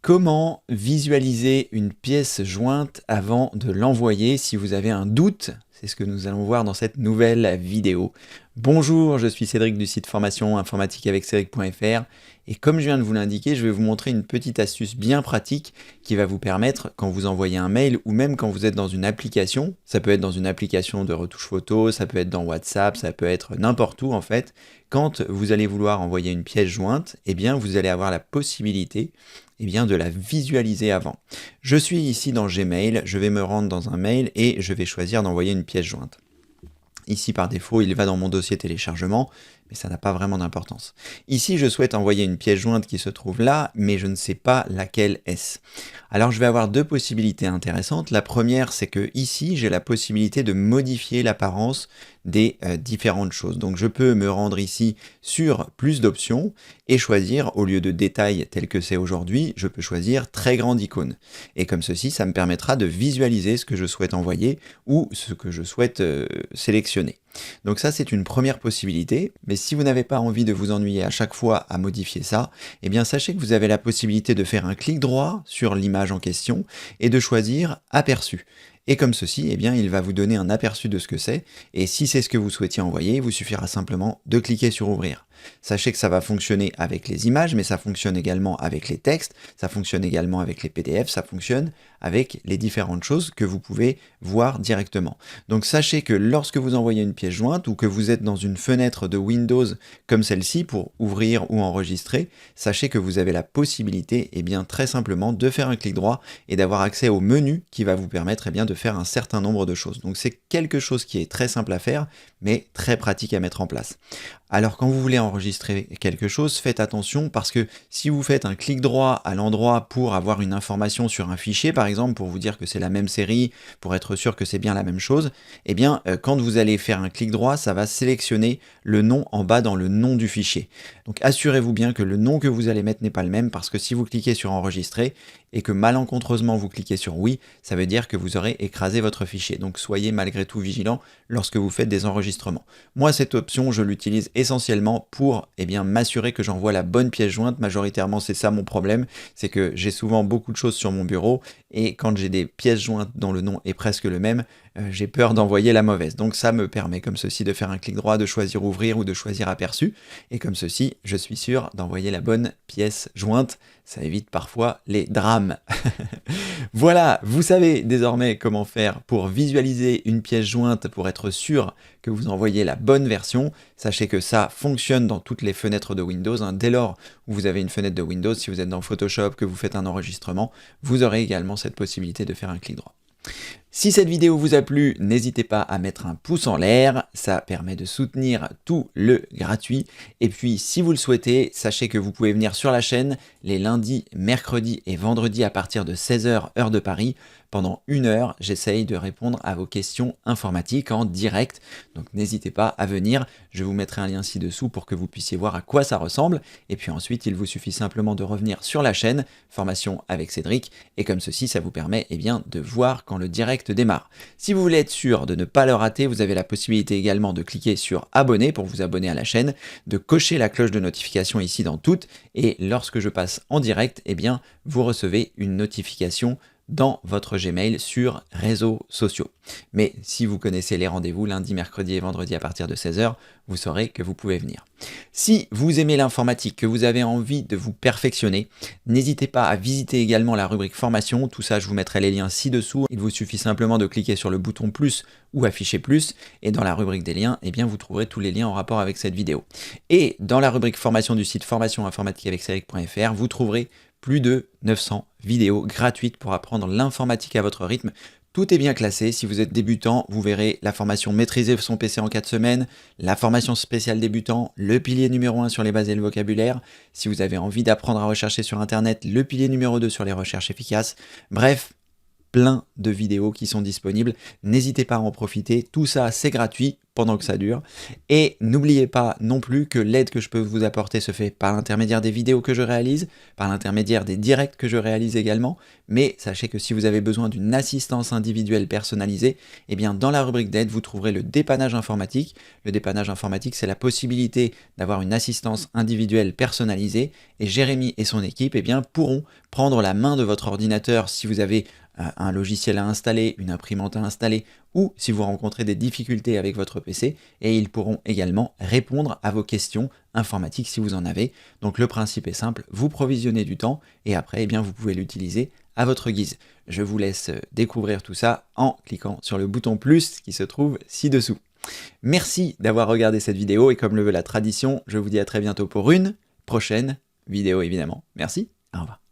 Comment visualiser une pièce jointe avant de l'envoyer si vous avez un doute? C'est ce que nous allons voir dans cette nouvelle vidéo. Bonjour, je suis Cédric du site formation informatique avec Cédric.fr et comme je viens de vous l'indiquer, je vais vous montrer une petite astuce bien pratique qui va vous permettre, quand vous envoyez un mail ou même quand vous êtes dans une application, ça peut être dans une application de retouche photo, ça peut être dans WhatsApp, ça peut être n'importe où en fait, quand vous allez vouloir envoyer une pièce jointe, eh bien vous allez avoir la possibilité de la visualiser avant. Je suis ici dans Gmail, je vais me rendre dans un mail et je vais choisir d'envoyer une pièce jointe. Ici, par défaut, il va dans mon dossier téléchargement, mais ça n'a pas vraiment d'importance. Ici, je souhaite envoyer une pièce jointe qui se trouve là, mais je ne sais pas laquelle est-ce. Alors, je vais avoir deux possibilités intéressantes. La première, c'est que ici, j'ai la possibilité de modifier l'apparence des différentes choses. Donc, je peux me rendre ici sur plus d'options et choisir, au lieu de détails tels que c'est aujourd'hui, je peux choisir très grande icône. Et comme ceci, ça me permettra de visualiser ce que je souhaite envoyer ou ce que je souhaite sélectionner. Donc ça, c'est une première possibilité, mais si vous n'avez pas envie de vous ennuyer à chaque fois à modifier ça, eh bien sachez que vous avez la possibilité de faire un clic droit sur l'image en question et de choisir Aperçu. Et comme ceci, eh bien, il va vous donner un aperçu de ce que c'est, et si c'est ce que vous souhaitiez envoyer, il vous suffira simplement de cliquer sur Ouvrir. Sachez que ça va fonctionner avec les images, mais ça fonctionne également avec les textes, ça fonctionne également avec les PDF, ça fonctionne avec les différentes choses que vous pouvez voir directement. Donc sachez que lorsque vous envoyez une pièce jointe ou que vous êtes dans une fenêtre de Windows comme celle-ci pour ouvrir ou enregistrer, sachez que vous avez la possibilité très simplement de faire un clic droit et d'avoir accès au menu qui va vous permettre de faire un certain nombre de choses. Donc c'est quelque chose qui est très simple à faire, mais très pratique à mettre en place. Alors quand vous voulez enregistrer quelque chose, faites attention parce que si vous faites un clic droit à l'endroit pour avoir une information sur un fichier, par exemple, pour vous dire que c'est la même série, pour être sûr que c'est bien la même chose, quand vous allez faire un clic droit, ça va sélectionner le nom en bas dans le nom du fichier. Donc assurez-vous bien que le nom que vous allez mettre n'est pas le même parce que si vous cliquez sur enregistrer et que malencontreusement vous cliquez sur oui, ça veut dire que vous aurez écrasé votre fichier. Donc soyez malgré tout vigilant lorsque vous faites des enregistrements. Moi, cette option, je l'utilise essentiellement pour m'assurer que j'envoie la bonne pièce jointe. Majoritairement, c'est ça mon problème, c'est que j'ai souvent beaucoup de choses sur mon bureau et quand j'ai des pièces jointes dont le nom est presque le même, j'ai peur d'envoyer la mauvaise. Donc ça me permet comme ceci de faire un clic droit, de choisir Ouvrir ou de choisir Aperçu. Et comme ceci, je suis sûr d'envoyer la bonne pièce jointe. Ça évite parfois les drames. Voilà, vous savez désormais comment faire pour visualiser une pièce jointe pour être sûr que vous envoyez la bonne version. Sachez que ça fonctionne dans toutes les fenêtres de Windows. Dès lors où vous avez une fenêtre de Windows, si vous êtes dans Photoshop, que vous faites un enregistrement, vous aurez également cette possibilité de faire un clic droit. Si cette vidéo vous a plu, n'hésitez pas à mettre un pouce en l'air, ça permet de soutenir tout le gratuit. Et puis si vous le souhaitez, sachez que vous pouvez venir sur la chaîne les lundis, mercredis et vendredis à partir de 16h heure de Paris. Pendant 1 heure, j'essaye de répondre à vos questions informatiques en direct. Donc n'hésitez pas à venir, je vous mettrai un lien ci-dessous pour que vous puissiez voir à quoi ça ressemble. Et puis ensuite, il vous suffit simplement de revenir sur la chaîne Formation avec Cédric. Et comme ceci, ça vous permet de voir quand le direct démarre. Si vous voulez être sûr de ne pas le rater, vous avez la possibilité également de cliquer sur abonner pour vous abonner à la chaîne, de cocher la cloche de notification ici dans toutes, et lorsque je passe en direct, vous recevez une notification dans votre Gmail sur réseaux sociaux. Mais si vous connaissez les rendez-vous lundi, mercredi et vendredi à partir de 16h, vous saurez que vous pouvez venir. Si vous aimez l'informatique, que vous avez envie de vous perfectionner, n'hésitez pas à visiter également la rubrique formation. Tout ça, je vous mettrai les liens ci-dessous. Il vous suffit simplement de cliquer sur le bouton plus ou afficher plus. Et dans la rubrique des liens, vous trouverez tous les liens en rapport avec cette vidéo. Et dans la rubrique formation du site formation informatique avec Cédric.fr, vous trouverez plus de 900 vidéos gratuites pour apprendre l'informatique à votre rythme. Tout est bien classé. Si vous êtes débutant, vous verrez la formation Maîtriser son PC en 4 semaines, la formation spéciale débutant, le pilier numéro 1 sur les bases et le vocabulaire. Si vous avez envie d'apprendre à rechercher sur Internet, le pilier numéro 2 sur les recherches efficaces. Bref, plein de vidéos qui sont disponibles. N'hésitez pas à en profiter. Tout ça, c'est gratuit pendant que ça dure. Et n'oubliez pas non plus que l'aide que je peux vous apporter se fait par l'intermédiaire des vidéos que je réalise, par l'intermédiaire des directs que je réalise également. Mais sachez que si vous avez besoin d'une assistance individuelle personnalisée, eh bien dans la rubrique d'aide, vous trouverez le dépannage informatique. Le dépannage informatique, c'est la possibilité d'avoir une assistance individuelle personnalisée. Et Jérémy et son équipe, eh bien, pourront prendre la main de votre ordinateur si vous avez un logiciel à installer, une imprimante à installer, ou si vous rencontrez des difficultés avec votre PC, et ils pourront également répondre à vos questions informatiques si vous en avez. Donc le principe est simple, vous provisionnez du temps, et après, eh bien, vous pouvez l'utiliser à votre guise. Je vous laisse découvrir tout ça en cliquant sur le bouton plus qui se trouve ci-dessous. Merci d'avoir regardé cette vidéo, et comme le veut la tradition, je vous dis à très bientôt pour une prochaine vidéo évidemment. Merci, au revoir.